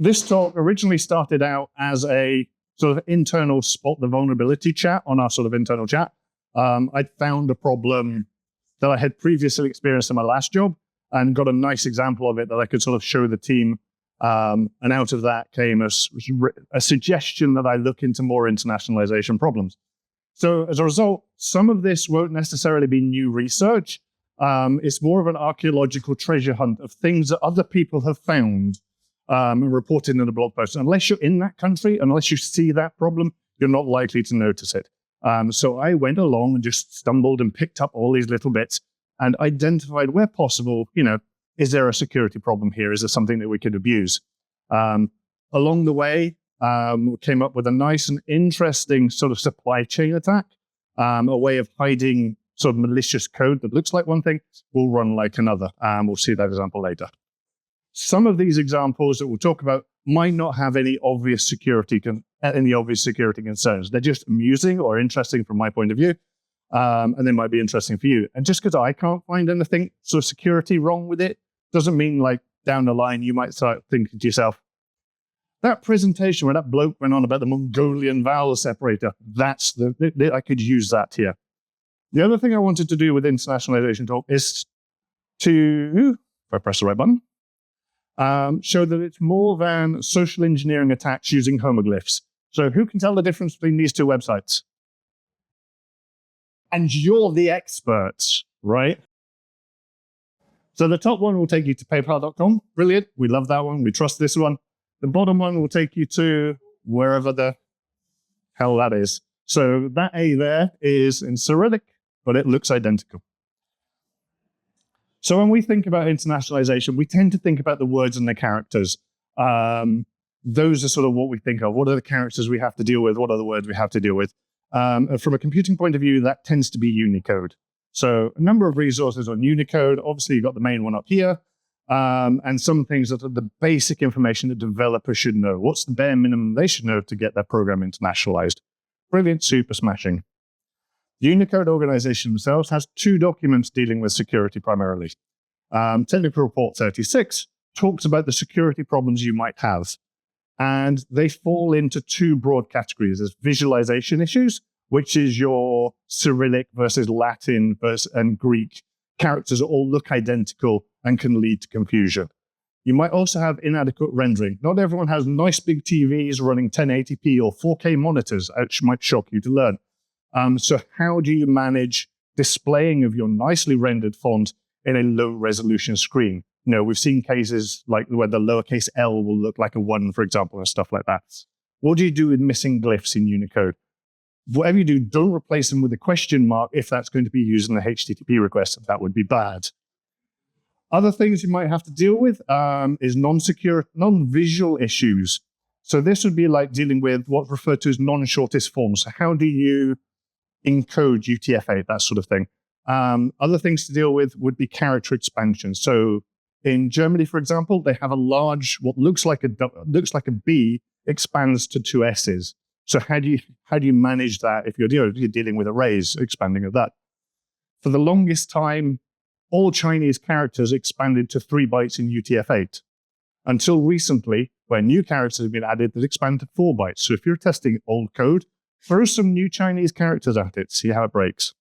This talk originally started out as a sort of internal spot the vulnerability chat on our sort of internal chat. I'd found a problem that I had previously experienced in my last job and got a nice example of it that I could sort of show the team. And out of that came a suggestion that I look into more internationalization problems. So as a result, some of this won't necessarily be new research. It's more of an archaeological treasure hunt of things that other people have found and reported in a blog post. Unless you're in that country, unless you see that problem, you're not likely to notice it. So I went along and just stumbled and picked up all these little bits and identified where possible, is there a security problem here? Is there something that we could abuse? Along the way, we came up with a nice and interesting sort of supply chain attack, a way of hiding sort of malicious code that looks like one thing will run like another. We'll see that example later. Some of these examples that we'll talk about might not have any obvious security concerns. They're just amusing or interesting from my point of view, and they might be interesting for you. And just because I can't find anything sort of security wrong with it, doesn't mean like down the line you might start thinking to yourself, that presentation where that bloke went on about the Mongolian vowel separator, I could use that here. The other thing I wanted to do with internationalization talk is to, if I press the right button, show that it's more than social engineering attacks using homoglyphs. So who can tell the difference between these two websites? And you're the experts, right? So the top one will take you to paypal.com. Brilliant. We love that one. We trust this one. The bottom one will take you to wherever the hell that is. So that A there is in Cyrillic, but it looks identical. So when we think about internationalization, we tend to think about the words and the characters. Those are sort of what we think of. What are the characters we have to deal with? What are the words we have to deal with? From a computing point of view, that tends to be Unicode. So a number of resources on Unicode. Obviously, you've got the main one up here. And some things that are the basic information that developers should know. What's the bare minimum they should know to get their program internationalized? Brilliant, super smashing. The Unicode organization themselves has two documents dealing with security primarily. Technical Report 36 talks about the security problems you might have. And they fall into two broad categories. There's visualization issues, which is your Cyrillic versus Latin and Greek characters that all look identical and can lead to confusion. You might also have inadequate rendering. Not everyone has nice big TVs running 1080p or 4K monitors, which might shock you to learn. So how do you manage displaying of your nicely rendered font in a low resolution screen? We've seen cases like where the lowercase L will look like a 1, for example, and stuff like that. What do you do with missing glyphs in Unicode? Whatever you do, don't replace them with a question mark if that's going to be used in the HTTP request. That would be bad. Other things you might have to deal with is non-visual issues. So this would be like dealing with what's referred to as non-shortest forms. So how do you encode UTF-8, that sort of thing? Other things to deal with would be character expansion. So in Germany, for example, they have a large, what looks like a B expands to 2 S's. So how do you manage that if you're dealing with arrays, expanding of that? For the longest time, all Chinese characters expanded to 3 bytes in UTF-8 until recently, where new characters have been added that expand to 4 bytes. So if you're testing old code, throw some new Chinese characters at it, see how it breaks.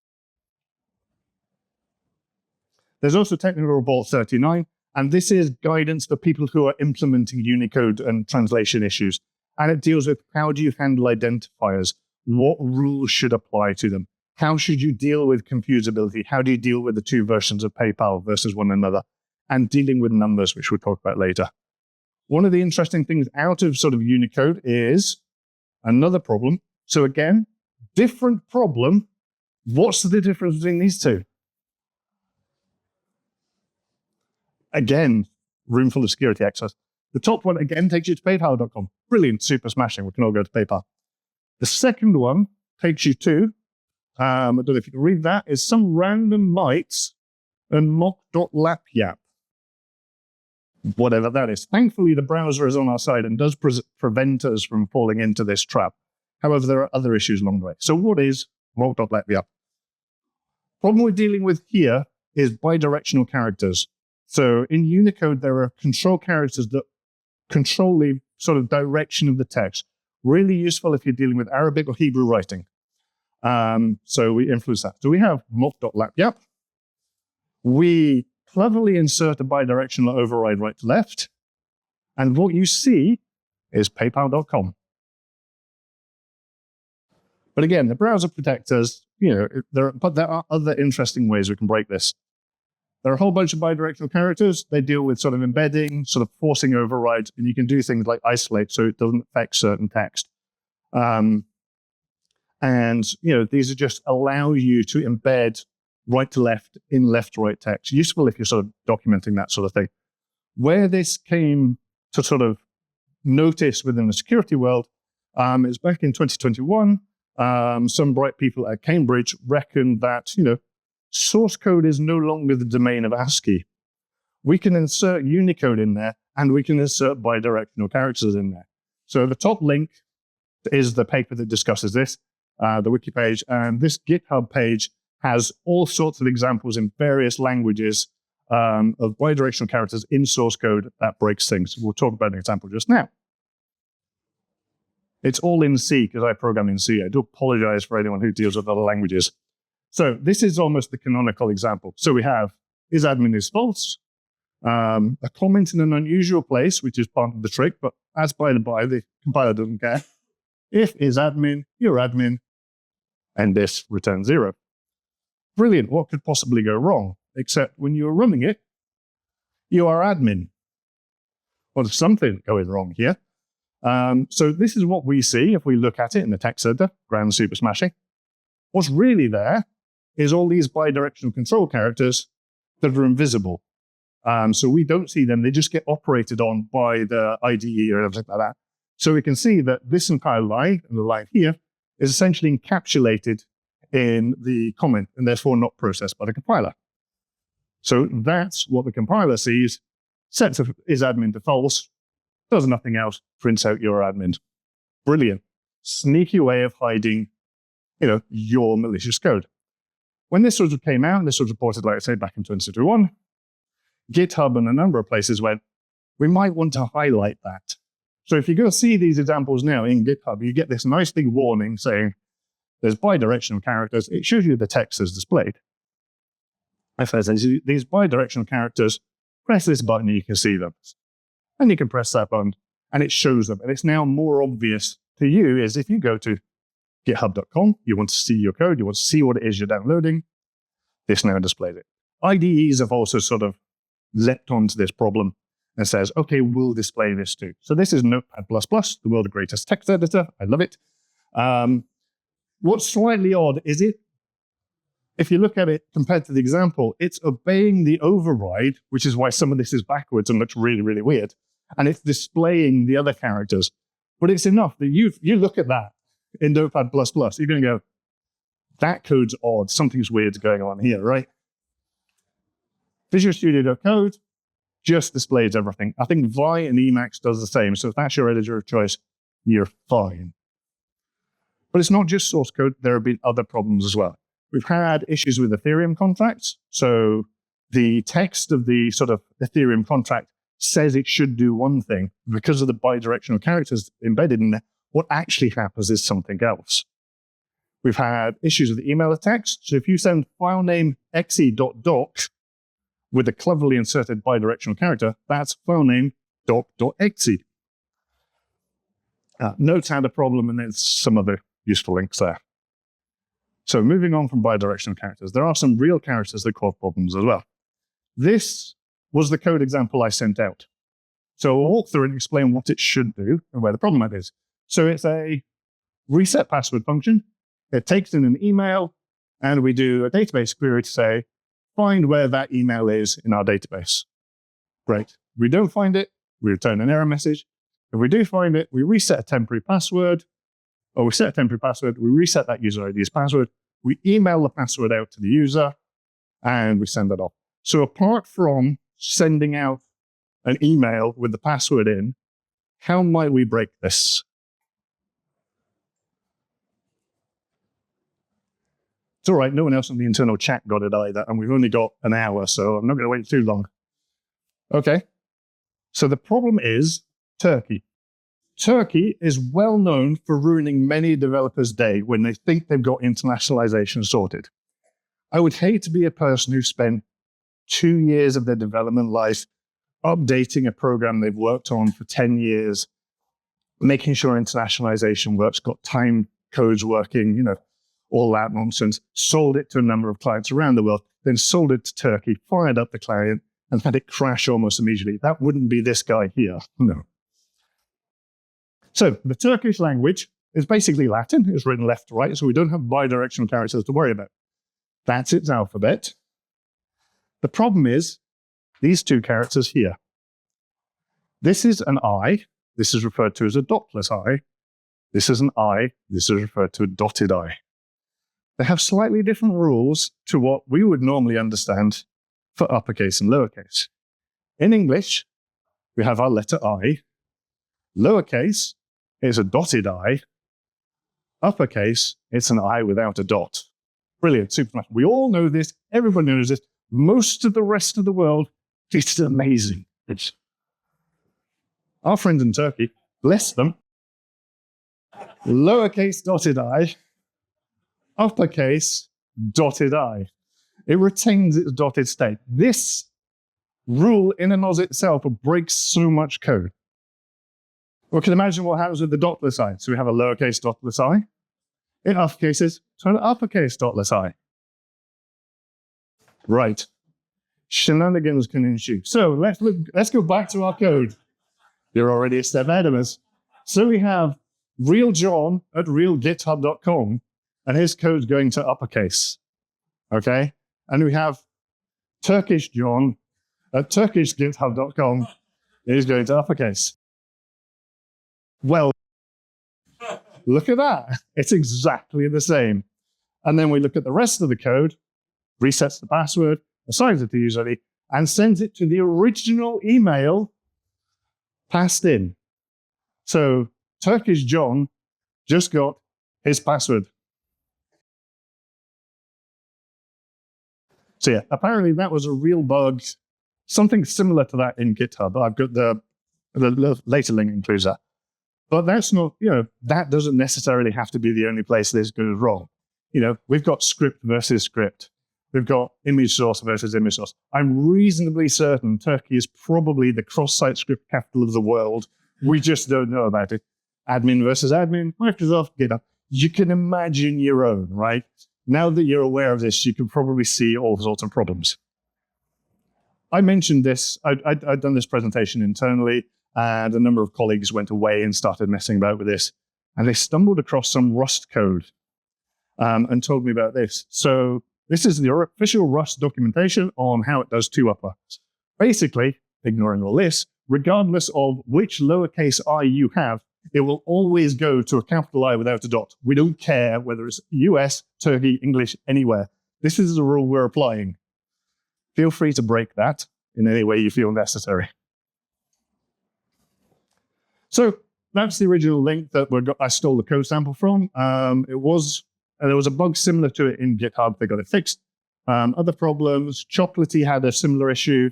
There's also Technical Report 39, and this is guidance for people who are implementing Unicode and translation issues. And it deals with how do you handle identifiers? What rules should apply to them? How should you deal with confusability? How do you deal with the two versions of PayPal versus one another? And dealing with numbers, which we'll talk about later. One of the interesting things out of sort of Unicode is another problem. So again, different problem. What's the difference between these two? Again, room full of security access. The top one, again, takes you to paypal.com. Brilliant, super smashing. We can all go to PayPal. The second one takes you to, I don't know if you can read that, is some random mites and mock.lapyap. Whatever that is. Thankfully, the browser is on our side and does prevent us from falling into this trap. However, there are other issues along the way. So what is mock.lapyap? Problem we're dealing with here is bidirectional characters. So in Unicode, there are control characters that control the sort of direction of the text. Really useful if you're dealing with Arabic or Hebrew writing. So we influence that. So we have mock.lap. Yep. We cleverly insert a bidirectional override right to left. And what you see is paypal.com. But again, the browser protectors, there are other interesting ways we can break this. There are a whole bunch of bidirectional characters. They deal with sort of embedding, sort of forcing overrides, and you can do things like isolate so it doesn't affect certain text. These are just allow you to embed right to left in left to right text. Useful if you're sort of documenting that sort of thing. Where this came to sort of notice within the security world is back in 2021. Some bright people at Cambridge reckoned that, source code is no longer the domain of ASCII. We can insert Unicode in there, and we can insert bidirectional characters in there. So the top link is the paper that discusses this, the wiki page, and this GitHub page has all sorts of examples in various languages of bidirectional characters in source code that breaks things. We'll talk about an example just now. It's all in C because I program in C. I do apologize for anyone who deals with other languages. So this is almost the canonical example. So we have isAdmin is false, a comment in an unusual place, which is part of the trick, but as by the by, the compiler doesn't care. If isAdmin, you're admin, and this returns 0. Brilliant. What could possibly go wrong? Except when you're running it, you are admin. Well, there's something going wrong here. So this is what we see if we look at it in the text editor, grand super smashing. What's really there is all these bidirectional control characters that are invisible. So we don't see them. They just get operated on by the IDE or everything like that. So we can see that this entire line and the line here is essentially encapsulated in the comment and therefore not processed by the compiler. So that's what the compiler sees, sets isAdmin to false, does nothing else, prints out your admin. Brilliant. Sneaky way of hiding, your malicious code. When this sort of came out, and this was reported, like I said, back in 2021, GitHub and a number of places went, we might want to highlight that. So if you go see these examples now in GitHub, you get this nice big warning saying there's bidirectional characters. It shows you the text as displayed. If there's these bidirectional characters, press this button and you can see them. And you can press that button and it shows them. And it's now more obvious to you is if you go to github.com, you want to see your code, you want to see what it is you're downloading, this now displays it. IDEs have also sort of leapt onto this problem and says, okay, we'll display this too. So this is Notepad++, the world's greatest text editor. I love it. What's slightly odd is if you look at it compared to the example, it's obeying the override, which is why some of this is backwards and looks really, really weird. And it's displaying the other characters. But it's enough that you look at that in Notepad++, you're going to go, that code's odd. Something's weird going on here, right? Visual Studio Code just displays everything. I think Vi and Emacs does the same. So if that's your editor of choice, you're fine. But it's not just source code. There have been other problems as well. We've had issues with Ethereum contracts. So the text of the sort of Ethereum contract says it should do one thing. Because of the bidirectional characters embedded in there, what actually happens is something else. We've had issues with the email attacks. So if you send file name exe.doc with a cleverly inserted bidirectional character, that's file name doc.exe. Notes had a problem, and there's some other useful links there. So moving on from bidirectional characters, there are some real characters that cause problems as well. This was the code example I sent out. So I'll walk through and explain what it should do and where the problem is. So it's a reset password function. It takes in an email, and we do a database query to say, find where that email is in our database. Great. If we don't find it, we return an error message. If we do find it, we reset a temporary password, or we set a temporary password, we reset that user ID's password, we email the password out to the user, and we send it off. So apart from sending out an email with the password in, how might we break this? It's all right, no one else in the internal chat got it either, and we've only got an hour, so I'm not going to wait too long. Okay, so the problem is Turkey. Turkey is well known for ruining many developers' day when they think they've got internationalization sorted. I would hate to be a person who spent 2 years of their development life updating a program they've worked on for 10 years, making sure internationalization works, got time codes working, all that nonsense, sold it to a number of clients around the world, then sold it to Turkey, fired up the client, and had it crash almost immediately. That wouldn't be this guy here, no. So the Turkish language is basically Latin. It's written left to right, so we don't have bidirectional characters to worry about. That's its alphabet. The problem is these two characters here. This is an I. This is referred to as a dotless I. This is an I. This is referred to a dotted I. They have slightly different rules to what we would normally understand for uppercase and lowercase. In English, we have our letter I. Lowercase is a dotted I. Uppercase, it's an I without a dot. Brilliant, super. We all know this. Everybody knows this. Most of the rest of the world, it's amazing. Our friends in Turkey, bless them, lowercase dotted I, uppercase dotted I. It retains its dotted state. This rule in and of itself breaks so much code. We can imagine what happens with the dotless I. So we have a lowercase dotless I. In uppercases, to an uppercase dotless I. Right. Shenanigans can ensue. So let's go back to our code. You're already a step ahead of us. So we have real John at realgithub.com, and his code's going to uppercase. Okay? And we have Turkish John at turkishgithub.com. He's going to uppercase. Well, look at that. It's exactly the same. And then we look at the rest of the code, resets the password, assigns it to user ID, and sends it to the original email passed in. So Turkish John just got his password. So yeah, apparently that was a real bug. Something similar to that in GitHub. I've got the later link includes that. But that's not, that doesn't necessarily have to be the only place this goes wrong. We've got script versus script. We've got image source versus image source. I'm reasonably certain Turkey is probably the cross-site script capital of the world. We just don't know about it. Admin versus admin, Microsoft, GitHub. You can imagine your own, right? Now that you're aware of this, you can probably see all sorts of problems. I mentioned this. I'd done this presentation internally, and a number of colleagues went away and started messing about with this. And they stumbled across some Rust code and told me about this. So this is the official Rust documentation on how it does two upper. Basically, ignoring all this, regardless of which lowercase I you have, it will always go to a capital I without a dot. We don't care whether it's US, Turkey, English, anywhere. This is the rule we're applying. Feel free to break that in any way you feel necessary. So that's the original link that I stole the code sample from. There was a bug similar to it in GitHub. They got it fixed. Other problems, Chocolatey had a similar issue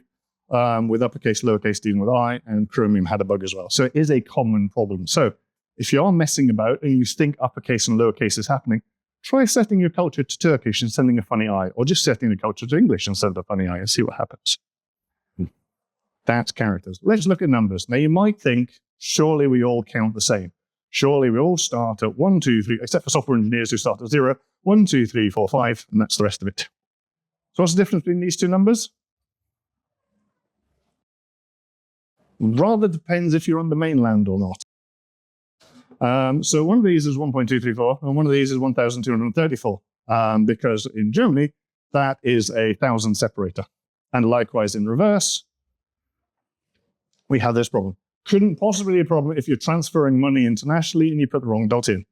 with uppercase, lowercase dealing with I, and Chromium had a bug as well. So it is a common problem. So if you are messing about and you think uppercase and lowercase is happening, try setting your culture to Turkish and sending a funny I, or just setting the culture to English and send a funny I and see what happens. That's characters. Let's look at numbers. Now you might think, surely we all count the same. Surely we all start at 1, 2, 3, except for software engineers who start at 0, 1, 2, 3, 4, 5, and that's the rest of it. So what's the difference between these two numbers? Rather depends if you're on the mainland or not. So one of these is 1.234, and one of these is 1,234, because in Germany, that is a 1,000 separator. And likewise in reverse, we have this problem. Couldn't possibly be a problem if you're transferring money internationally and you put the wrong dot in.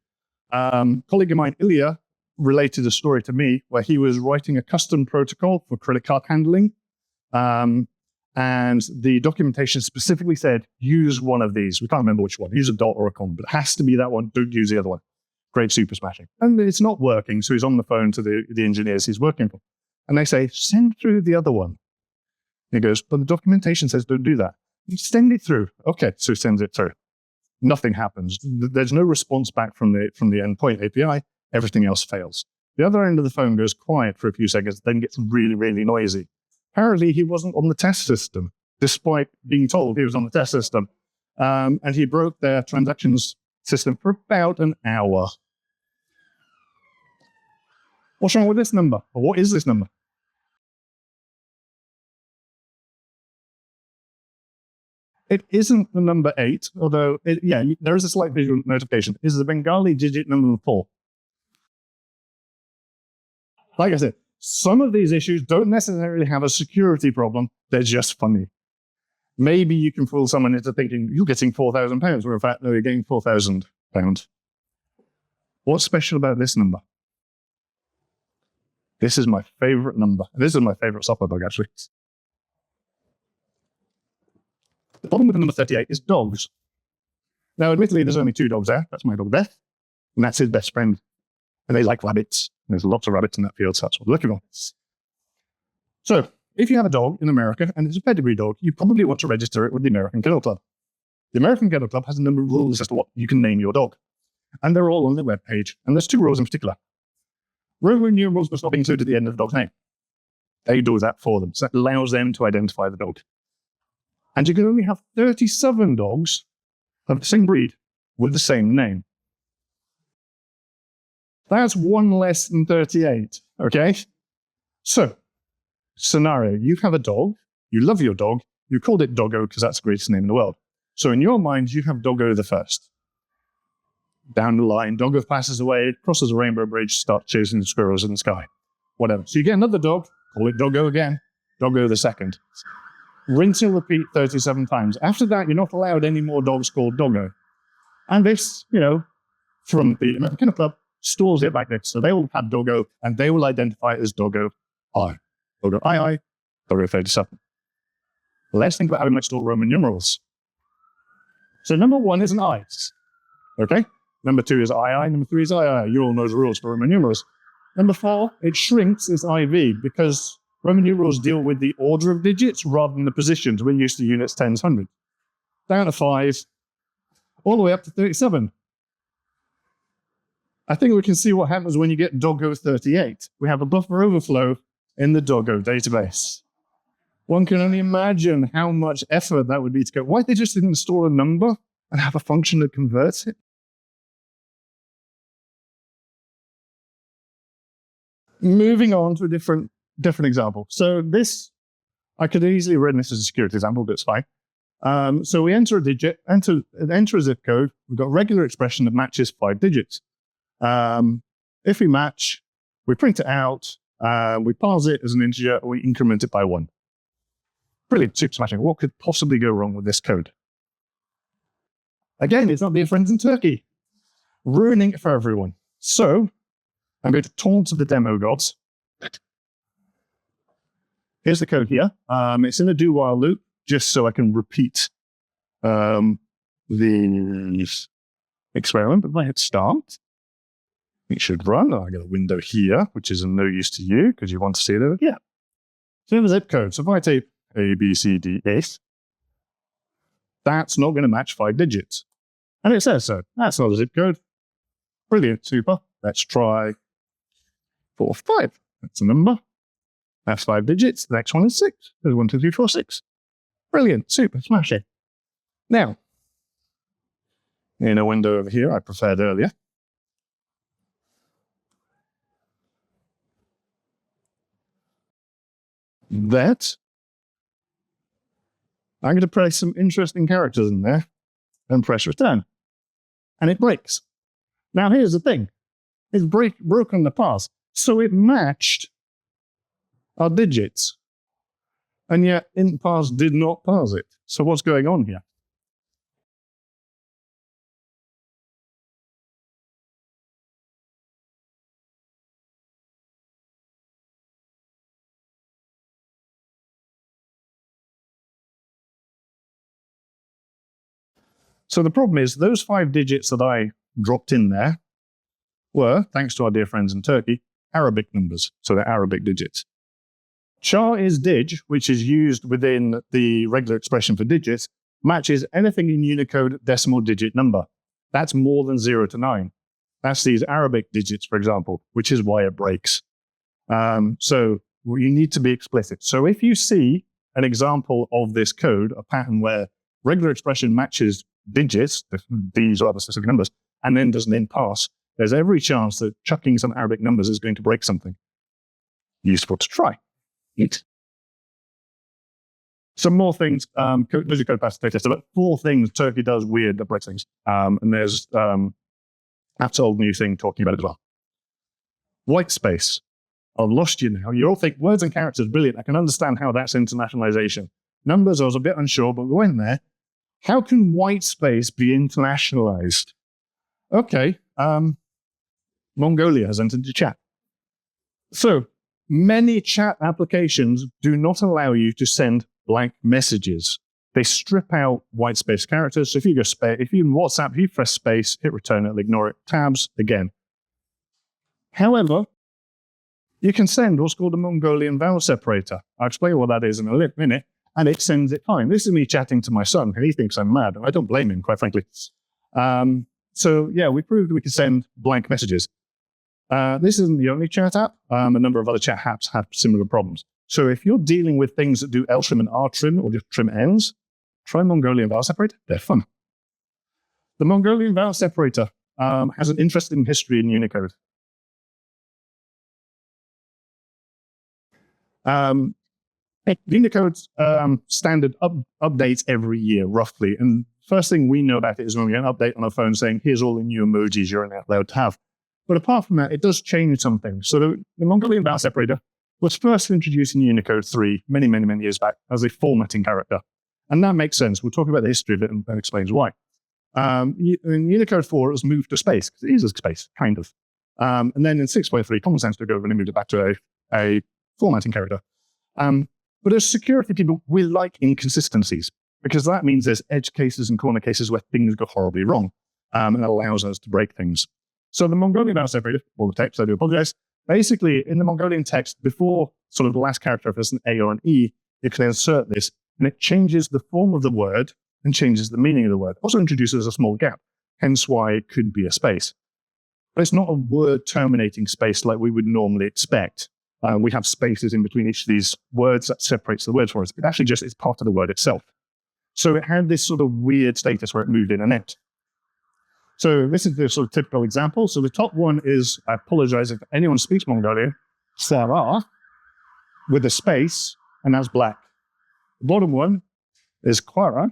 Colleague of mine, Ilya, related a story to me where he was writing a custom protocol for credit card handling. And the documentation specifically said, use one of these. We can't remember which one. Use a dot or a comma, but it has to be that one. Don't use the other one. Great super smashing. And it's not working, so he's on the phone to the engineers he's working for. And they say, send through the other one. He goes, but the documentation says don't do that. You send it through. Okay, so he sends it through. nothing happens. There's no response back from the endpoint API. Everything else fails. The other end of the phone goes quiet for a few seconds, then gets really, really noisy. Apparently, he wasn't on the test system, despite being told he was on the test system. And he broke their transactions system for about an hour. What's wrong with this number? Or what is this number? It isn't the number 8, although, there is a slight visual notification. It's the Bengali digit number 4. Like I said, some of these issues don't necessarily have a security problem. They're just funny. Maybe you can fool someone into thinking you're getting £4,000, where in fact, no, you're getting £4,000. What's special about this number? This is my favorite number. This is my favorite software bug, actually. The problem with the number 38 is dogs. Now, admittedly, there's only 2 dogs there. That's my dog, Beth, and that's his best friend. And they like rabbits. There's lots of rabbits in that field, so that's what we're looking for. So, if you have a dog in America, and it's a pedigree dog, you probably want to register it with the American Kennel Club. The American Kennel Club has a number of rules as to what you can name your dog. And they're all on their webpage. And there's 2 rules in particular. Roman numerals must not be included at the end of the dog's name. They do that for them. So that allows them to identify the dog. And you can only have 37 dogs of the same breed with the same name. That's 1 less than 38, okay? So, scenario, you have a dog, you love your dog, you called it Doggo because that's the greatest name in the world. So in your mind, you have Doggo the first. Down the line, Doggo passes away, crosses a rainbow bridge, starts chasing the squirrels in the sky. Whatever. So you get another dog, call it Doggo again, Doggo the second. Rinse and repeat 37 times. After that, you're not allowed any more dogs called Doggo. And this, from the American Kennel Club, stores it like this. So they will have Doggo, and they will identify it as Doggo I. Doggo II, Doggo 37. Let's think about how we might store Roman numerals. So number 1 is an I. Okay? Number 2 is II. Number 3 is II. You all know the rules for Roman numerals. Number 4, it shrinks as IV because Roman numerals deal with the order of digits rather than the positions. We're used to units, tens, hundreds. Down to 5, all the way up to 37. I think we can see what happens when you get Doggo 38. We have a buffer overflow in the Doggo database. One can only imagine how much effort that would be to go. Why they just didn't store a number and have a function that converts it? Moving on to a different example. So this, I could easily have written this as a security example, but it's fine. So we enter a digit, enter a zip code. We've got a regular expression that matches 5 digits. If we match, we print it out, we parse it as an integer, and we increment it by 1. Brilliant, super smashing. What could possibly go wrong with this code? Again, it's not being friends in Turkey. Ruining it for everyone. So, I'm going to taunt the demo gods. Here's the code here. It's in a do-while loop, just so I can repeat the experiment. But if I hit start, it should run. I get a window here, which is of no use to you because you want to see it over here. So we have a zip code. So if I type A, B, C, D, S, that's not going to match 5 digits. And it says so. That's not a zip code. Brilliant, super. Let's try 4, 5. That's a number. That's 5 digits. The next one is 6. There's 1, 2, 3, 4, 6. Brilliant, super, smash it. Now, in a window over here I preferred earlier, that I'm going to press some interesting characters in there and press return. And it breaks. Now here's the thing. It's broken the parse. So it matched our digits. And yet int parse did not parse it. So what's going on here? So the problem is those 5 digits that I dropped in there were, thanks to our dear friends in Turkey, Arabic numbers. So they're Arabic digits. Char is dig, which is used within the regular expression for digits, matches anything in Unicode decimal digit number. That's more than 0 to 9. That's these Arabic digits, for example, which is why it breaks. So you need to be explicit. So if you see an example of this code, a pattern where regular expression matches digits, these or other specific numbers, and then doesn't end pass, there's every chance that chucking some Arabic numbers is going to break something. Useful to try. Some more things, those are code pass tester, but 4 things Turkey does weird that breaks things. And there's that's old new thing talking about it as well. White space. I've lost you now. You all think words and characters, brilliant. I can understand how that's internationalization. Numbers, I was a bit unsure, but we went there. How can white space be internationalized? Okay, Mongolia has entered the chat. So, many chat applications do not allow you to send blank messages. They strip out white space characters. So if you go if you in WhatsApp, if you press space, hit return, it'll ignore it. Tabs again. However, you can send what's called a Mongolian vowel separator. I'll explain what that is in a minute, and it sends it fine. This is me chatting to my son, and he thinks I'm mad. I don't blame him, quite frankly. So yeah, we proved we could send blank messages. This isn't the only chat app. A number of other chat apps have similar problems. So if you're dealing with things that do L-trim and R-trim, or just trim ends, try Mongolian vowel separator. They're fun. The Mongolian vowel separator has an interesting history in Unicode. Unicode standard updates every year, roughly. And first thing we know about it is when we get an update on our phone saying, here's all the new emojis you're not allowed to have. But apart from that, it does change something. So the Mongolian vowel separator was first introduced in Unicode 3 many, many, many years back as a formatting character. And that makes sense. We'll talk about the history of it and that explains why. In Unicode 4, it was moved to space, because it is a space, kind of. And then in 6.3, Common Sense took over and moved it back to a formatting character. But as security people, we like inconsistencies, because that means there's edge cases and corner cases where things go horribly wrong, and it allows us to break things. So the Mongolian vowel separator, or the text, I do apologize, basically in the Mongolian text, before sort of the last character, if it's an A or an E, you can insert this, and it changes the form of the word and changes the meaning of the word. Also introduces a small gap, hence why it could be a space. But it's not a word terminating space like we would normally expect. We have spaces in between each of these words that separates the words for us. It actually just is part of the word itself. So it had this sort of weird status where it moved in and out. So this is the sort of typical example. So the top one is, I apologize if anyone speaks Mongolian, Sarah, with a space, and that's black. The bottom one is Quara,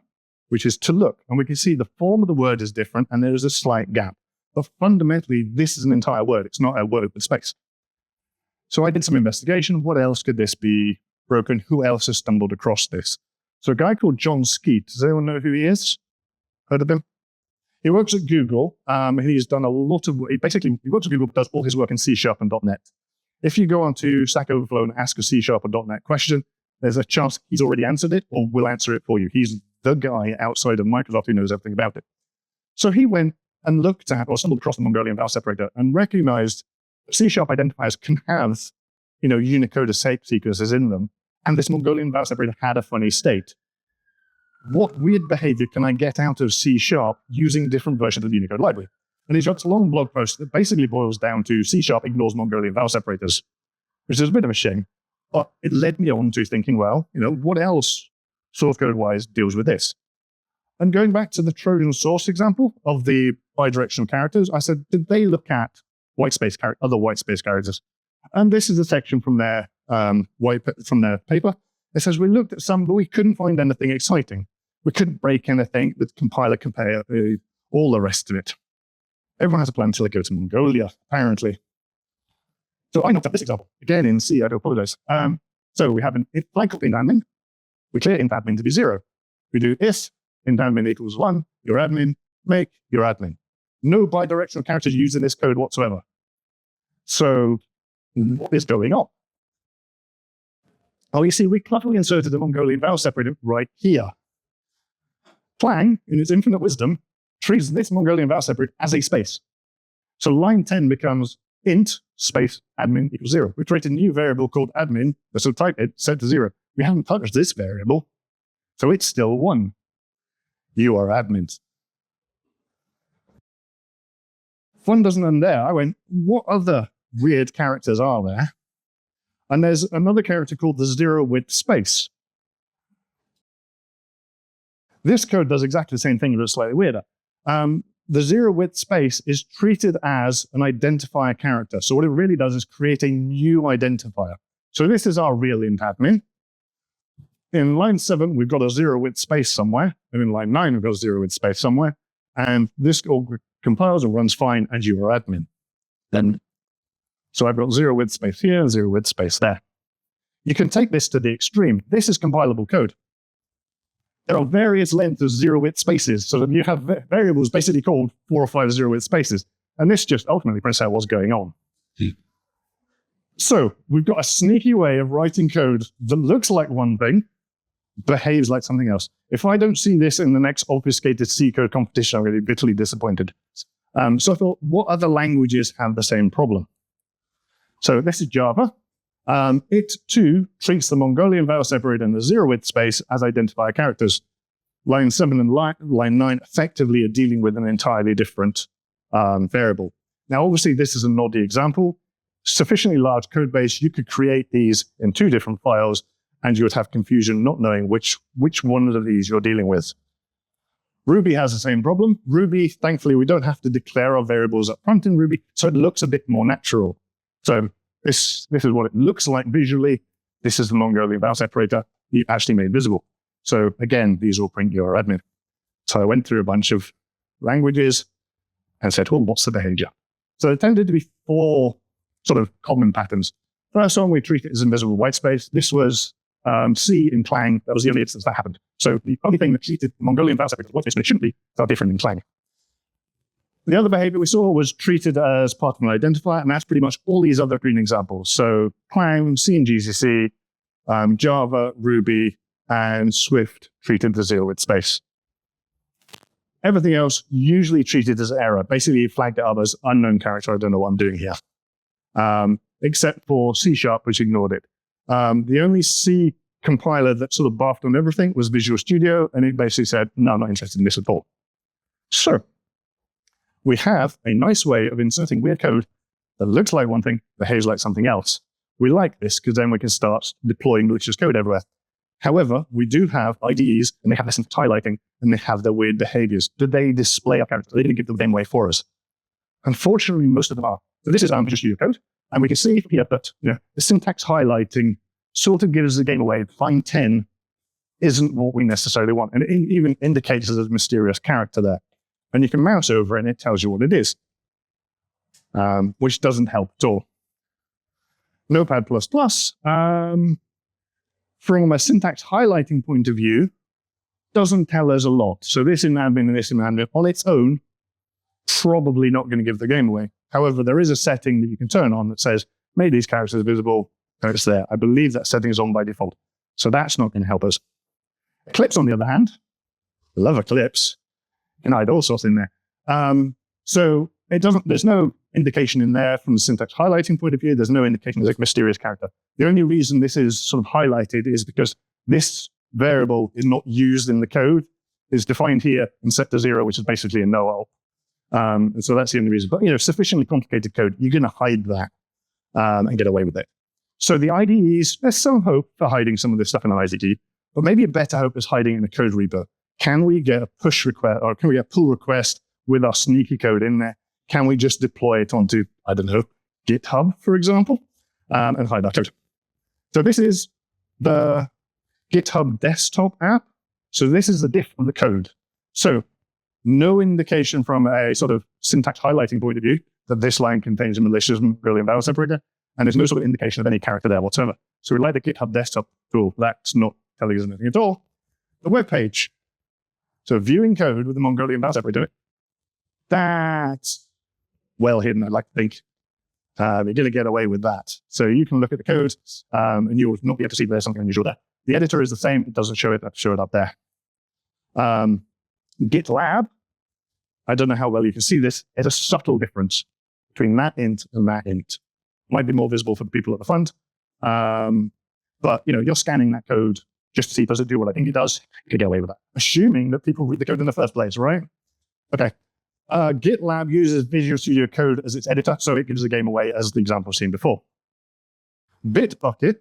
which is to look. And we can see the form of the word is different, and there is a slight gap. But fundamentally, this is an entire word. It's not a word with space. So I did some investigation. What else could this be broken? Who else has stumbled across this? So a guy called John Skeet. Does anyone know who he is? Heard of him? He works at Google. He's done a lot of work. He works at Google, does all his work in C# and .NET. If you go onto Stack Overflow and ask a C# or .NET question, there's a chance he's already answered it or will answer it for you. He's the guy outside of Microsoft who knows everything about it. So he went and looked at or stumbled across the Mongolian vowel separator and recognized C# identifiers can have, Unicode sequences in them. And this Mongolian vowel separator had a funny state. What weird behavior can I get out of C# using different versions of the Unicode library? And he's got a long blog post that basically boils down to C# ignores Mongolian vowel separators, which is a bit of a shame. But it led me on to thinking, well, what else source code-wise deals with this? And going back to the Trojan source example of the bidirectional characters, I said, did they look at other white space characters? And this is a section from their paper. It says, we looked at some, but we couldn't find anything exciting. We couldn't break anything, the compiler compare, all the rest of it. Everyone has a plan until they go to Mongolia, apparently. So I knocked up this example. Again, in C, I do apologize. So we have an if flag called int_admin. We clear int_admin to be 0. We do if int_admin equals 1, your admin, make your admin. No bidirectional characters used in this code whatsoever. So what is going on? Oh, you see, we cleverly inserted the Mongolian vowel separator right here. Clang, in its infinite wisdom, treats this Mongolian vowel separator as a space. So line 10 becomes int space admin equals 0. We created a new variable called admin, so type it, set to 0. We haven't touched this variable, so it's still 1. You are admins. Fun doesn't end there. I went, what other weird characters are there? And there's another character called the zero width space. This code does exactly the same thing, but it's slightly weirder. The zero width space is treated as an identifier character. So what it really does is create a new identifier. So this is our real int admin. In line 7, we've got a zero width space somewhere. And in line 9, we've got a zero width space somewhere. And this all compiles and runs fine, and you are admin. Then, so I've got zero width space here, zero width space there. You can take this to the extreme. This is compilable code. There are various lengths of zero width spaces, so that you have variables basically called 4 or 5 zero width spaces. And this just ultimately prints out what's going on. So we've got a sneaky way of writing code that looks like one thing, behaves like something else. If I don't see this in the next obfuscated C code competition, I'm going to be bitterly disappointed. So I thought, what other languages have the same problem? So this is Java. It too treats the Mongolian vowel separator and the zero width space as identifier characters. Line 7 and line 9 effectively are dealing with an entirely different variable. Now, obviously, this is a noddy example. Sufficiently large code base, you could create these in 2 different files, and you would have confusion not knowing which one of these you're dealing with. Ruby has the same problem. Ruby, thankfully, we don't have to declare our variables up front in Ruby, so it looks a bit more natural. So this is what it looks like visually. This is the Mongolian vowel separator you actually made visible. So again, these all print your admin. So I went through a bunch of languages and said, well, what's the behavior? So there tended to be 4 sort of common patterns. First one, we treat it as invisible white space. This was C in Clang. That was the only instance that happened. So the only thing that treated Mongolian vowel separator as white space, but it shouldn't be, are different in Clang. The other behavior we saw was treated as part of an identifier, and that's pretty much all these other green examples. So Clang, C and GCC, Java, Ruby, and Swift treated the zero width space. Everything else usually treated as error. Basically, you flagged it up as unknown character. I don't know what I'm doing here. Except for C#, which ignored it. The only C compiler that sort of barfed on everything was Visual Studio, and it basically said, no, I'm not interested in this at all. So we have a nice way of inserting weird code that looks like one thing, behaves like something else. We like this because then we can start deploying malicious code everywhere. However, we do have IDEs, and they have this highlighting, and they have their weird behaviors. Do they display our characters? They didn't give them the game away for us. Unfortunately, most of them are. So this is Visual Studio code, and we can see here that the syntax highlighting sort of gives the game away. Find 10 isn't what we necessarily want, and it even indicates there's a mysterious character there. And you can mouse over it, and it tells you what it is, which doesn't help at all. Notepad++, from a syntax highlighting point of view, doesn't tell us a lot. So this in admin and this in admin on its own, probably not going to give the game away. However, there is a setting that you can turn on that says, make these characters visible, and it's there. I believe that setting is on by default. So that's not going to help us. Eclipse, on the other hand, love Eclipse, and hide all sorts in there. So it doesn't, there's no indication in there from the syntax highlighting point of view. There's no indication there's a mysterious character. The only reason this is sort of highlighted is because this variable is not used in the code. It's defined here and set to 0, which is basically a no-all. And so that's the only reason. But sufficiently complicated code, you're going to hide that and get away with it. So the IDEs, there's some hope for hiding some of this stuff in an IDE, but maybe a better hope is hiding in a code repo. Can we get a push request, or can we get a pull request with our sneaky code in there? Can we just deploy it onto, I don't know, GitHub, for example, and hide our code? So this is the GitHub desktop app. So this is the diff of the code. So no indication from a sort of syntax highlighting point of view that this line contains a malicious Mongolian vowel separator, and there's no sort of indication of any character there whatsoever. So we like the GitHub desktop tool. That's not telling us anything at all. The web page. So viewing code with the Mongolian vowel separator. That's well hidden, I'd like to think. You're going to get away with that. So you can look at the code, and you will not be able to see there's something unusual there. The editor is the same. It doesn't show it. I have to show it up there. GitLab, I don't know how well you can see this. There's a subtle difference between that int and that int. Might be more visible for the people at the front. But you're scanning that code just to see, does it do what I think it does? You could get away with that. Assuming that people read the code in the first place, right? Okay. GitLab uses Visual Studio Code as its editor, so it gives the game away as the example seen before. Bitbucket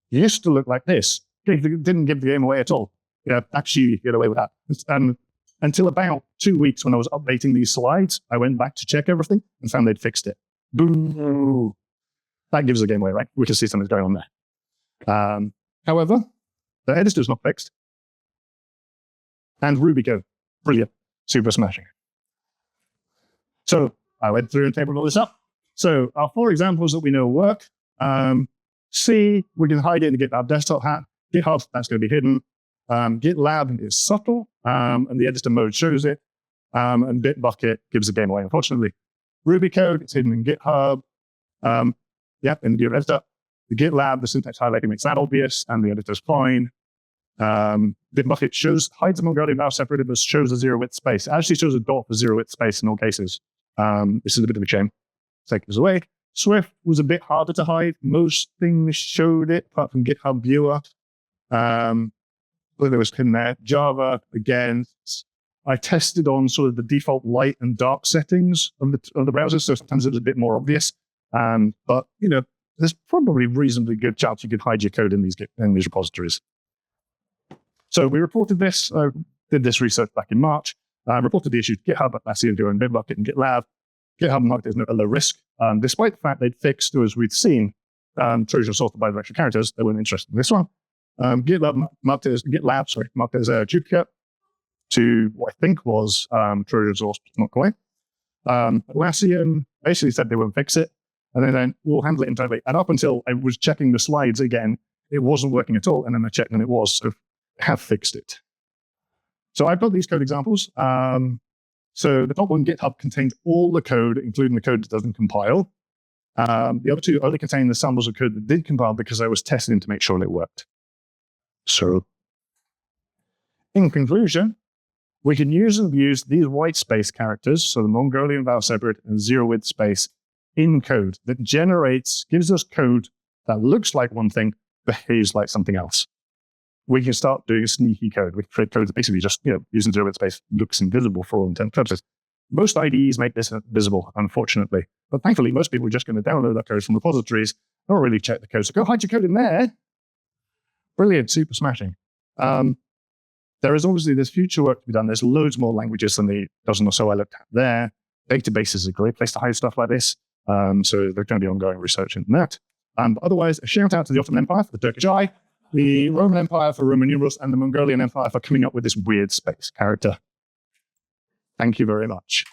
used to look like this. It didn't give the game away at all. Yeah, actually, you get away with that. And until about 2 weeks when I was updating these slides, I went back to check everything and found they'd fixed it. Boom. That gives the game away, right? We can see something's going on there. However, the editor's not fixed. And Ruby code. Brilliant. Super smashing. So I went through and tabled all this up. So our 4 examples that we know work. C, we can hide it in the GitLab desktop hat. GitHub, that's going to be hidden. GitLab is subtle, and the editor mode shows it. And Bitbucket gives the game away, unfortunately. Ruby code, it's hidden in GitHub. In the editor. The GitLab, the syntax highlighting makes that obvious, and the editor's fine. Bitbucket hides the Mongolian vowel separated, but shows a zero-width space. It actually shows a dot for zero-width space in all cases. This is a bit of a shame. Take this away. Swift was a bit harder to hide. Most things showed it, apart from GitHub Viewer. But there was hidden there. Java, again, I tested on sort of the default light and dark settings of the browser, so sometimes it was a bit more obvious. But, there's probably a reasonably good chance you could hide your code in these repositories. So we reported this, did this research back in March, reported the issue to GitHub, Atlassian, and Bitbucket, and GitLab. GitHub marked it as a low risk, despite the fact they'd fixed, as we'd seen, Trojan sorted by the extra characters. They weren't interested in this one. GitLab marked it as a duplicate to what I think was Trojan source, not quite. Atlassian basically said they won't fix it, and then we'll handle it internally. And up until I was checking the slides again, it wasn't working at all, and then I checked and it was, so I have fixed it. So I've got these code examples. So the top one, GitHub, contains all the code, including the code that doesn't compile. The other 2 only contain the samples of code that did compile because I was testing to make sure it worked. So, in conclusion, we can use and abuse these white space characters, so the Mongolian vowel separate and zero-width space, in code that gives us code that looks like one thing, behaves like something else. We can start doing a sneaky code. We can create code that basically just, using zero-width space looks invisible for all intent purposes. Most IDEs make this visible, unfortunately. But thankfully, most people are just going to download that code from repositories, not really check the code. So go hide your code in there. Brilliant, super smashing. There is obviously this future work to be done. There's loads more languages than the dozen or so I looked at there. Database is a great place to hide stuff like this. So there's going to be ongoing research in that. But otherwise, a shout out to the Ottoman Empire for the Turkish eye, the Roman Empire for Roman numerals, and the Mongolian Empire for coming up with this weird space character. Thank you very much.